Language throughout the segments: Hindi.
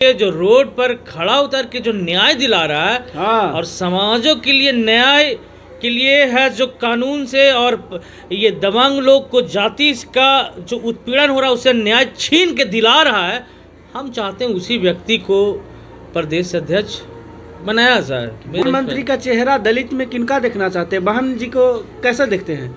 ये जो रोड पर खड़ा उतर के जो न्याय दिला रहा है, हाँ। और समाजों के लिए न्याय के लिए है, जो कानून से और ये दबंग लोग को जाति का जो उत्पीड़न हो रहा है उससे न्याय छीन के दिला रहा है, हम चाहते हैं उसी व्यक्ति को प्रदेश अध्यक्ष बनाया जाए। प्रधानमंत्री का चेहरा दलित में किनका देखना चाहते हैं? बहन जी को कैसे देखते हैं?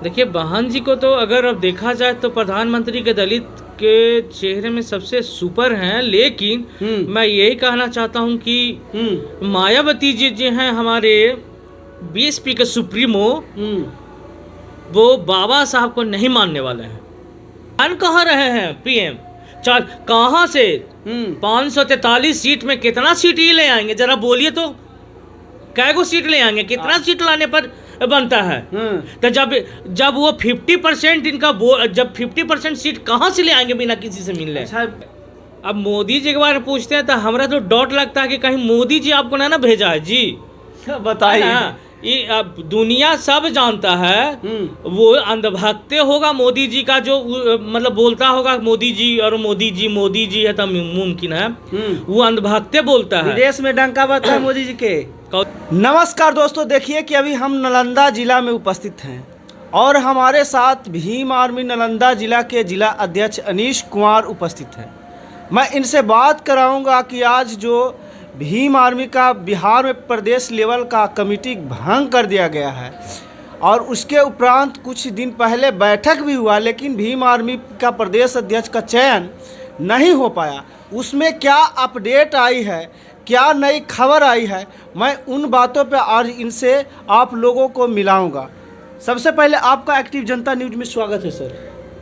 देखिए, बहन जी को तो अगर अब देखा जाए तो प्रधानमंत्री के दलित के चेहरे में सबसे सुपर हैं, लेकिन मैं यही कहना चाहता हूं कि मायावती जी जो हैं हमारे बीएसपी के सुप्रीमो, वो बाबा साहब को नहीं मानने वाले हैं। बहन कहाँ रहे हैं पीएम? कहाँ से 543 सीट में कितना सीट ही ले आएंगे? जरा बोलिए तो, कैगो सीट ले आएंगे? कितना सीट लाने पर बनता है? तो जब वो 50% इनका जब 50% सीट कहाँ से ले आएंगे बिना किसी से मिलने? अब मोदी जी के बारे में पूछते हैं तो हमारा तो डॉट लगता है कि कहीं मोदी जी आपको ना भेजा है जी। बताइए। ये अब दुनिया सब जानता है, वो अंधभक्त होगा मोदी जी का, जो मतलब बोलता होगा मोदी जी, और मोदी जी है तो मुमकिन है वो अंधभक्त बोलता है। विदेश में डंका बजता है मोदी जी के। नमस्कार दोस्तों, देखिए कि अभी हम नालंदा जिला में उपस्थित हैं और हमारे साथ भीम आर्मी नालंदा जिला के जिला अध्यक्ष अनीश कुमार उपस्थित हैं। मैं इनसे बात कराऊंगा कि आज जो भीम आर्मी का बिहार में प्रदेश लेवल का कमेटी भंग कर दिया गया है और उसके उपरांत कुछ दिन पहले बैठक भी हुआ, लेकिन भीम आर्मी का प्रदेश अध्यक्ष का चयन नहीं हो पाया। उसमें क्या अपडेट आई है, क्या नई खबर आई है, मैं उन बातों पे आज इनसे आप लोगों को मिलाऊंगा। सबसे पहले आपका एक्टिव जनता न्यूज में स्वागत है सर।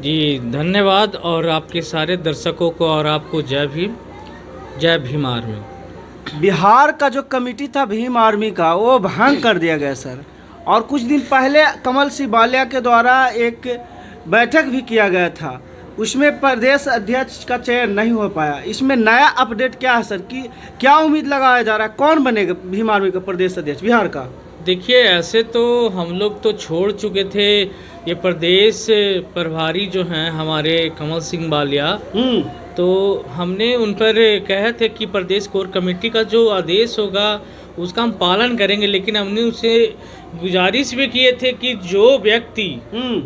जी धन्यवाद, और आपके सारे दर्शकों को और आपको जय भीम, जय भीम आर्मी। बिहार का जो कमेटी था भीम आर्मी का, वो भंग कर दिया गया सर, और कुछ दिन पहले कमल सिबालिया के द्वारा एक बैठक भी किया गया था, उसमें प्रदेश अध्यक्ष का चयन नहीं हो पाया। इसमें नया अपडेट क्या है सर, कि क्या उम्मीद लगाया जा रहा है, कौन बनेगा भीम आर्मी का प्रदेश अध्यक्ष बिहार का? देखिए, ऐसे तो हम लोग तो छोड़ चुके थे ये प्रदेश प्रभारी जो हैं हमारे कमल सिंह बालिया, तो हमने उन पर कहे थे कि प्रदेश कोर कमेटी का जो आदेश होगा उसका हम पालन करेंगे, लेकिन हमने उसे गुजारिश भी किए थे कि जो व्यक्ति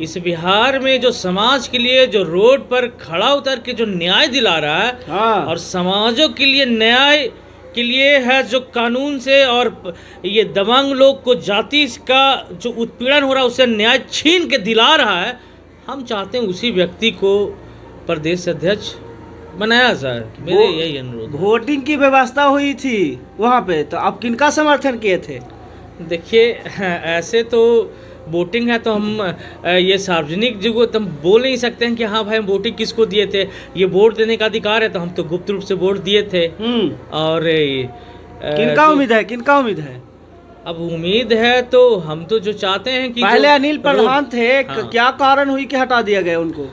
इस बिहार में जो समाज के लिए जो रोड पर खड़ा उतर के जो न्याय दिला रहा है, और समाजों के लिए न्याय के लिए है, जो कानून से और ये दबंग लोग को जाति का जो उत्पीड़न हो रहा है उससे न्याय छीन के दिला रहा है, हम चाहते हैं उसी व्यक्ति को प्रदेश अध्यक्ष बनाया जाए। मेरे यही अनुरोध। वोटिंग की व्यवस्था हुई थी वहाँ पे, तो आप किनका समर्थन किए थे? देखिए, ऐसे तो वोटिंग है तो हम ये सार्वजनिक जगह तो हम बोल नहीं सकते हैं कि हाँ भाई हम वोटिंग किसको दिए थे। ये वोट देने का अधिकार है, तो हम तो गुप्त रूप से वोट दिए थे। और किनका उम्मीद है, किनका उम्मीद है? अब उम्मीद है तो हम तो जो चाहते हैं कि पहले अनिल प्रधान थे, हाँ। क्या कारण हुई कि हटा दिया गया उनको?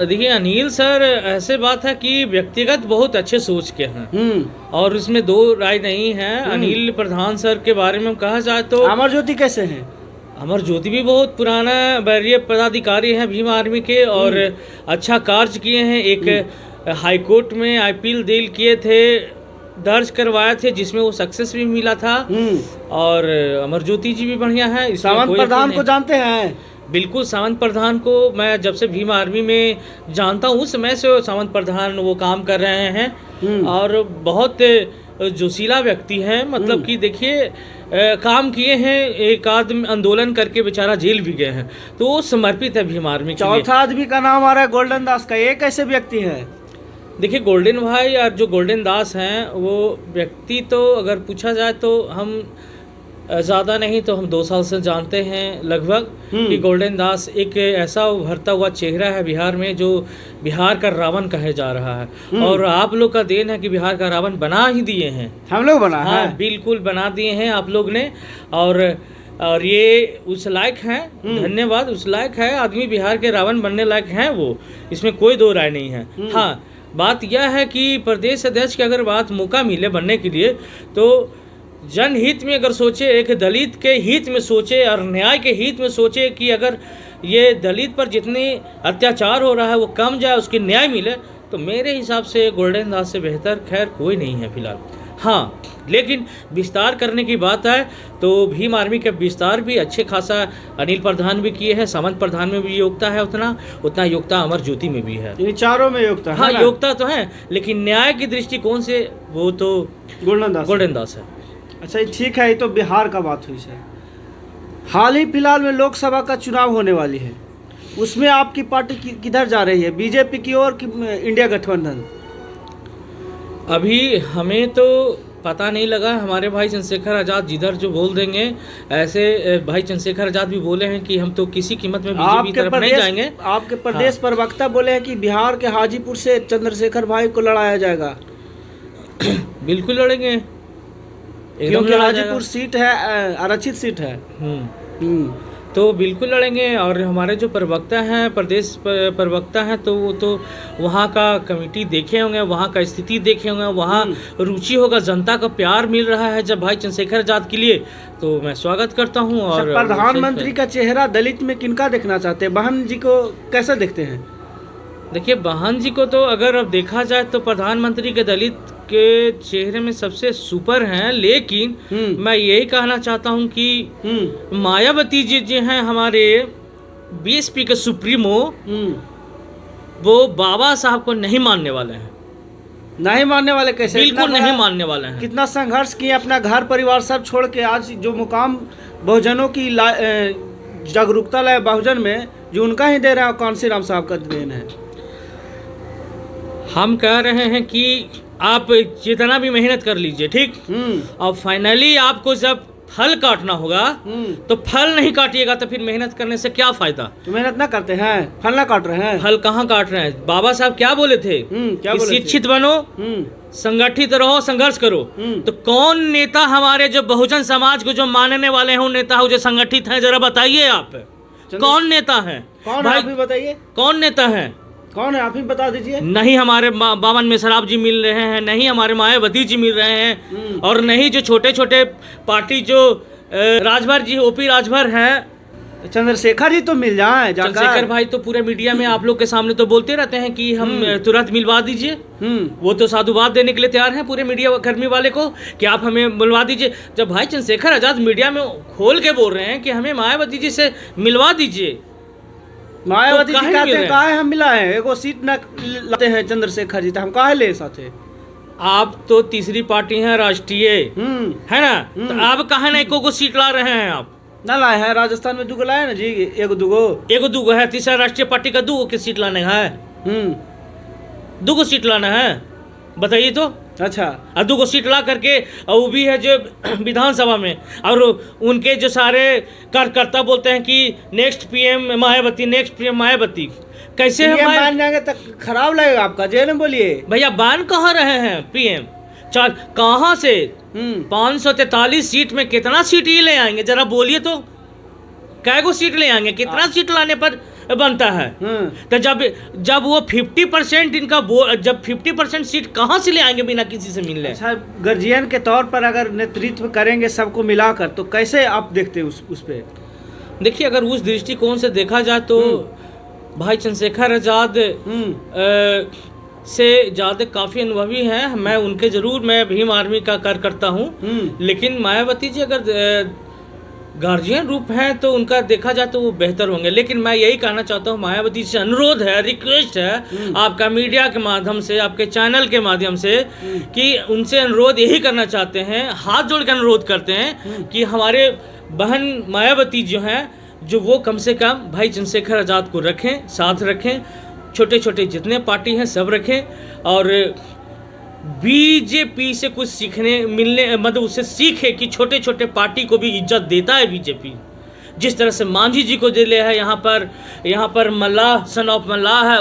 देखिए अनिल सर, ऐसे बात है कि व्यक्तिगत बहुत अच्छे सोच के हैं और इसमें दो राय नहीं है। अनिल प्रधान सर के बारे में कहा जाए तो अमर ज्योति कैसे हैं? अमर ज्योति भी बहुत पुराना वरीय पदाधिकारी हैं भीम आर्मी के, और अच्छा कार्य किए हैं। एक हाई कोर्ट में अपील दर्ज किए थे, दर्ज करवाए थे, जिसमें वो सक्सेस भी मिला था। और अमर ज्योति जी भी बढ़िया है। सावंत प्रधान को जानते हैं? बिल्कुल, सावंत प्रधान को मैं जब से भीम आर्मी में जानता हूँ उस समय से सावंत प्रधान वो काम कर रहे हैं और बहुत जोशीला व्यक्ति हैं। मतलब कि देखिए, काम किए हैं, एक आदमी आंदोलन करके बेचारा जेल भी गए हैं, तो वो समर्पित है भीम आर्मी के लिए। चौथा आदमी का नाम आ रहा है गोल्डन दास का, ये कैसे व्यक्ति है? देखिए, गोल्डन भाई और जो गोल्डन दास हैं, वो व्यक्ति तो अगर पूछा जाए तो हम ज़्यादा नहीं तो हम 2 साल से जानते हैं लगभग, कि गोल्डन दास एक ऐसा उभरता हुआ चेहरा है बिहार में, जो बिहार का रावण कहे जा रहा है। और आप लोग का देन है कि बिहार का रावण बना ही दिए हैं, हम लोग बना है। हाँ, बिल्कुल बना दिए हैं आप लोग ने। और ये उस लायक हैं, धन्यवाद, उस लायक है आदमी, बिहार के रावण बनने लायक हैं वो, इसमें कोई दो राय नहीं है। हाँ, बात यह है कि प्रदेश अध्यक्ष की अगर बात मौका मिले बनने के लिए, तो जनहित में अगर सोचे, एक दलित के हित में सोचे और न्याय के हित में सोचे कि अगर ये दलित पर जितनी अत्याचार हो रहा है वो कम जाए, उसकी न्याय मिले, तो मेरे हिसाब से गोल्डन दास से बेहतर खैर कोई नहीं है फिलहाल। हाँ, लेकिन विस्तार करने की बात है तो भीम आर्मी के विस्तार भी अच्छे खासा अनिल प्रधान भी किए हैं, सामंत प्रधान में भी योग्यता है, उतना योग्यता अमर ज्योति में भी है। इन चारों में योग्यता है हाँ, ना? योग्यता तो है, लेकिन न्याय की दृष्टिकोण से वो तो गोल्डन दास है। अच्छा, ये ठीक है, ये तो बिहार का बात हुई सर। हाल ही फिलहाल में लोकसभा का चुनाव होने वाली है, उसमें आपकी पार्टी किधर जा रही है, बीजेपी की ओर कि इंडिया गठबंधन? अभी हमें तो पता नहीं लगा। हमारे भाई चंद्रशेखर आज़ाद जिधर जो बोल देंगे, ऐसे भाई चंद्रशेखर आज़ाद भी बोले हैं कि हम तो किसी कीमत में बीजेपी की तरफ नहीं जाएंगे। आपके प्रदेश प्रवक्ता बोले हैं कि बिहार के हाजीपुर से चंद्रशेखर भाई को लड़ाया जाएगा। बिल्कुल लड़ेंगे, क्योंकि हाजीपुर सीट है, आरक्षित सीट है। तो बिल्कुल लड़ेंगे। और हमारे जो प्रवक्ता हैं, प्रदेश प्रवक्ता हैं, तो वो तो वहाँ का कमेटी देखे होंगे, वहाँ का स्थिति देखे होंगे, वहाँ रुचि होगा, जनता का प्यार मिल रहा है जब भाई चंद्रशेखर आज़ाद के लिए, तो मैं स्वागत करता हूँ। और प्रधानमंत्री का चेहरा दलित में किनका देखना चाहते हैं? बहन जी को कैसे देखते हैं? देखिए, बहन जी को तो अगर अब देखा जाए तो प्रधानमंत्री के दलित के चेहरे में सबसे सुपर हैं, लेकिन मैं यही कहना चाहता हूं कि मायावती जी जो हैं हमारे बीएसपी के सुप्रीमो, वो बाबा साहब को नहीं मानने वाले हैं। नहीं मानने वाले कैसे? बिल्कुल नहीं मानने वाले हैं। कितना संघर्ष किए, अपना घर परिवार सब छोड़ के आज जो मुकाम बहुजनों की जागरूकता लाए बहुजन में, जो उनका ही दे रहा है, कांसीराम साहब का देन है। हम कह रहे हैं कि आप जितना भी मेहनत कर लीजिए, ठीक, और फाइनली आपको जब फल काटना होगा तो फल नहीं काटिएगा तो फिर मेहनत करने से क्या फायदा? तो मेहनत ना करते हैं, फल ना काट रहे हैं। फल कहाँ काट रहे हैं? बाबा साहब क्या बोले थे? क्या बोले थे? शिक्षित बनो, संगठित रहो, संघर्ष करो। तो कौन नेता हमारे जो बहुजन समाज को जो मानने वाले हैं, उन नेता जो संगठित हैं, जरा बताइए आप कौन नेता है? कौन है, आप ही बताइए कौन नेता है? कौन है, आप ही बता दीजिए। नहीं हमारे बावन मेसराब जी मिल रहे हैं, नहीं हमारे मायावती जी मिल रहे हैं, और नहीं जो छोटे छोटे पार्टी जो राजभर जी, ओपी राजभर हैं। चंद्रशेखर जी तो मिल जाए। चंद्रशेखर भाई तो पूरे मीडिया में आप लोग के सामने तो बोलते रहते हैं कि हम तुरंत मिलवा दीजिए। वो तो साधुवाद देने के लिए तैयार हैं पूरे मीडिया कर्मी वाले को कि आप हमें मिलवा दीजिए। जब भाई चंद्रशेखर आज़ाद मीडिया में खोल के बोल रहे हैं कि हमें मायावती जी से मिलवा दीजिए, मायावती जी कहते हैं काहे हम मिलाए, एगो सीट न लाते हैं चंद्रशेखर जी, तो हम काहे ले साथे? आप तो तीसरी पार्टी हैं राष्ट्रीय, है ना, तो आप कहा ना एको सीट ला रहे हैं? आप ना लाए हैं, राजस्थान में 2 लाए ना जी, एगो दूगो है। तीसरा राष्ट्रीय पार्टी का 2 की सीट लाने है, 2 सीट लाना है, बताइए तो। अच्छा, और 2 सीट ला करके, और वो भी है जो विधानसभा में, और उनके जो सारे कार्यकर्ता बोलते हैं कि next PM Mayawati, next PM Mayawati. कैसे हम मान जाएंगे तो खराब लगेगा आपका, जेल में बोलिए। भैया बान कहाँ रहे हैं पीएम? कहाँ से 543 सीट में कितना सीट ये ले आएंगे? जरा बोलिए तो, कैगो सीट ले आएंगे? कितना सीट लाने पर बनता है? तो जब वो 50% इनका जब 50% सीट कहाँ से ले आएंगे बिना किसी से मिलने? अच्छा, गार्जियन के तौर पर अगर नेतृत्व करेंगे सबको मिलाकर, तो कैसे आप देखते हैं उस पे? देखिए, अगर उस दृष्टिकोण से देखा जाए तो भाई चंद्रशेखर आज़ाद से ज़्यादा काफ़ी अनुभवी हैं। मैं भीम आर्मी का कार्यकर्ता हूँ, लेकिन मायावती जी अगर गार्जियन रूप हैं तो उनका देखा जाए तो वो बेहतर होंगे। लेकिन मैं यही कहना चाहता हूँ, मायावती से अनुरोध है, रिक्वेस्ट है आपका मीडिया के माध्यम से, आपके चैनल के माध्यम से, कि उनसे अनुरोध यही करना चाहते हैं, हाथ जोड़ कर अनुरोध करते हैं कि हमारे बहन मायावती जो हैं, जो वो कम से कम भाई चंद्रशेखर आज़ाद को रखें, साथ रखें, छोटे छोटे जितने पार्टी हैं सब रखें, और बीजेपी से कुछ मतलब उससे सीखे कि छोटे छोटे पार्टी को भी इज्जत देता है बीजेपी। जिस तरह से मांझी जी को दिले है, यहाँ पर मल्लाह, सन ऑफ मल्लाह है,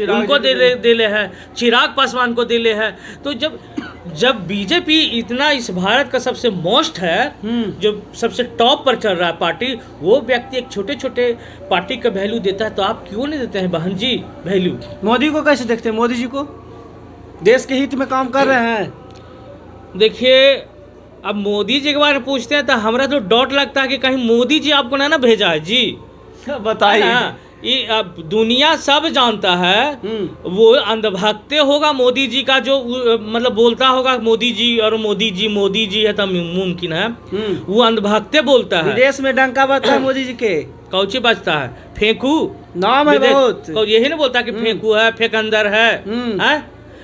उनको दिले है, चिराग पासवान को दिले है। तो जब बीजेपी इतना इस भारत का सबसे मोस्ट है, जो सबसे टॉप पर चल रहा है पार्टी, वो व्यक्ति एक छोटे छोटे पार्टी का वैल्यू देता है, तो आप क्यों नहीं देते हैं बहन जी वैल्यू? मोदी को कैसे देखते हैं? मोदी जी को देश के हित में काम कर रहे हैं। देखिए, अब मोदी जी के बारे में पूछते हैं तो हमारा तो डॉट लगता है कि कहीं मोदी जी आपको ना भेजा है जी। बताइए। ये अब दुनिया सब जानता है, वो अंधभक्त होगा मोदी जी का, जो मतलब बोलता होगा मोदी जी है तो मुमकिन है, वो अंधभक्त बोलता है। विदेश में डंका बजता है मोदी जी के, कौची बजता है, फेंकू नाम है बहुत, यही ना बोलता कि फेंकू है, फेंकंदर है,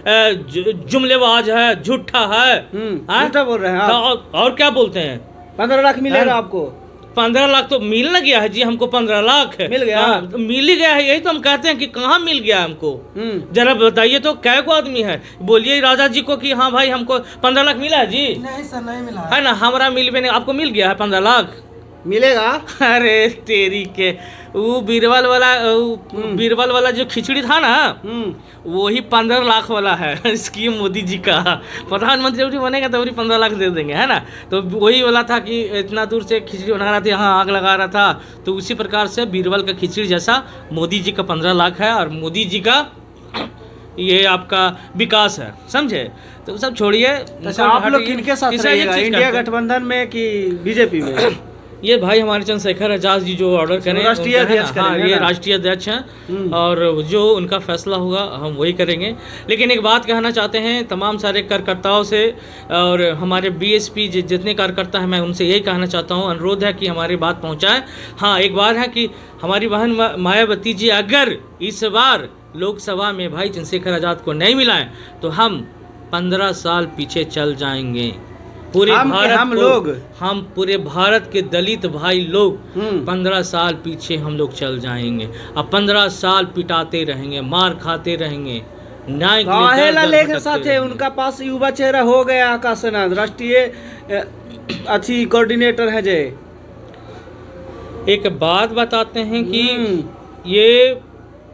जुमलेबाज है, झूठा है, झूठा बोल रहे हैं आप। और क्या बोलते हैं? 15 लाख मिलेगा आपको। 15 लाख तो मिल न गया है जी हमको, 15 लाख मिल गया, मिल ही गया है। यही तो हम कहते हैं कि कहाँ मिल गया हमको, जरा बताइए तो कै को आदमी है, बोलिए राजा जी को कि हाँ भाई हमको 15 लाख मिला है जी। नहीं सर, नहीं मिला है ना, हमारा मिल भी नहीं, आपको मिल गया है 15 लाख? मिलेगा। अरे तेरी के, वो बीरबल वाला जो खिचड़ी था ना, वही 15 लाख वाला है स्कीम मोदी जी का। प्रधानमंत्री बनेगा तो वही 15 लाख दे देंगे, है ना। तो वही वाला था कि इतना दूर से खिचड़ी बना रहा था, यहाँ आग लगा रहा था, तो उसी प्रकार से बीरबल का खिचड़ी जैसा मोदी जी का 15 लाख है, और मोदी जी का ये आपका विकास है, समझे। तो सब छोड़िए। अच्छा, आप लोग किनके साथ रहिएगा, इंडिया गठबंधन में कि बीजेपी में? ये भाई हमारे चंद्रशेखर आजाद जी जो ऑर्डर करें, राष्ट्रीय अध्यक्ष हाँ, ये राष्ट्रीय अध्यक्ष हैं, और जो उनका फैसला होगा हम वही करेंगे। लेकिन एक बात कहना चाहते हैं तमाम सारे कार्यकर्ताओं से, और हमारे बीएसपी जितने कार्यकर्ता हैं, मैं उनसे यही कहना चाहता हूँ, अनुरोध है कि हमारी बात पहुँचाएं। हाँ, एक बात है कि हमारी बहन मायावती जी अगर इस बार लोकसभा में भाई चंद्रशेखर आजाद को नहीं मिलाएं तो हम 15 साल पीछे चल जाएंगे। पूरे हम पूरे भारत के दलित भाई लोग 15 साल पीछे हम लोग चल जाएंगे। अब 15 साल पिटाते रहेंगे, मार खाते रहेंगे, न्याय के साथ है। उनका पास युवा चेहरा हो गया, आकाशनाथ राष्ट्रीय अच्छी कोऑर्डिनेटर है। जे एक बात बताते हैं कि ये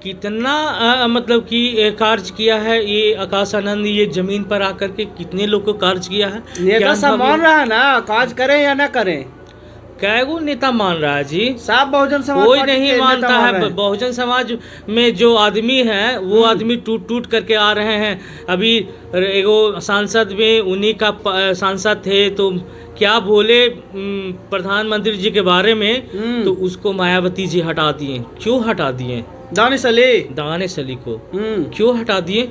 कितना मतलब कि कार्य किया है ये आकाश आनंद, ये जमीन पर आकर के कितने लोग को कार्य किया है। नेता सब मान रहा है ना, कार्य करें या ना करें। कैगो नेता मान रहा है जी, सब बहुजन समाज कोई नहीं मानता है। बहुजन समाज में जो आदमी है वो आदमी टूट टूट करके आ रहे हैं। अभी एगो सांसद में उन्हीं का सांसद थे, तो क्या बोले प्रधानमंत्री जी के बारे में, तो उसको मायावती जी हटा दिए। क्यों हटा दिए? दानिश अली को क्यों हटा दिए?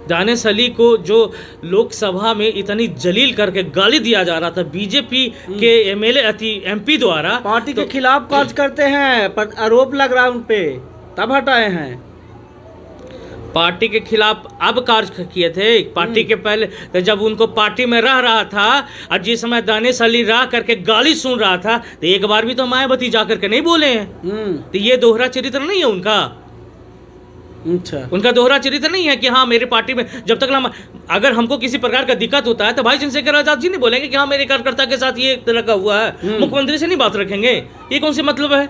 दानिश अली को जो लोकसभा में इतनी जलील करके गाली दिया जा रहा था बीजेपी के एमपी द्वारा, पार्टी के खिलाफ कार्य करते हैं, पर आरोप लग रहा है उन पे, तब हटाए हैं। पार्टी के खिलाफ अब कार्य किए थे, पार्टी के पहले तो जब उनको पार्टी में रह रहा था, और जिस समय दानिश अली रह करके गाली सुन रहा था, तो एक बार भी तो मायावती जा करके नहीं बोले हैं। तो ये दोहरा चरित्र नहीं है उनका। अच्छा, उनका दोहरा चरित्र नहीं है कि हाँ मेरे पार्टी में जब तक अगर हमको किसी प्रकार का दिक्कत होता है तो भाई चंद्रशेखर आजाद जी नहीं बोलेंगे कि हाँ मेरे कार्यकर्ता के साथ ये लगा हुआ है, मुख्यमंत्री से नहीं बात रखेंगे। ये कौन सी मतलब है?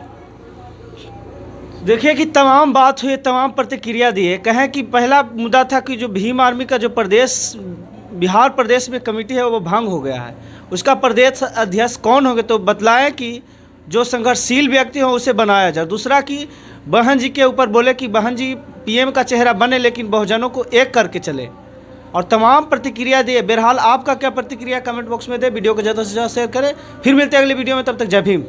देखिए कि तमाम बात हुई, तमाम प्रतिक्रिया दिए। कहें कि पहला मुद्दा था कि जो भीम आर्मी का जो बिहार प्रदेश में कमेटी है वो भंग हो गया है, उसका प्रदेश अध्यक्ष कौन होंगे, तो बतलाएं कि जो संघर्षशील व्यक्ति हो उसे बनाया जाए। दूसरा कि बहन जी के ऊपर बोले कि बहन जी पीएम का चेहरा बने लेकिन बहुजनों को एक करके चले, और तमाम प्रतिक्रिया दिए। बहरहाल आपका क्या प्रतिक्रिया कमेंट बॉक्स में दे, वीडियो को ज़्यादा से ज़्यादा शेयर करें। फिर मिलते हैं अगले वीडियो में, तब तक जय भीम।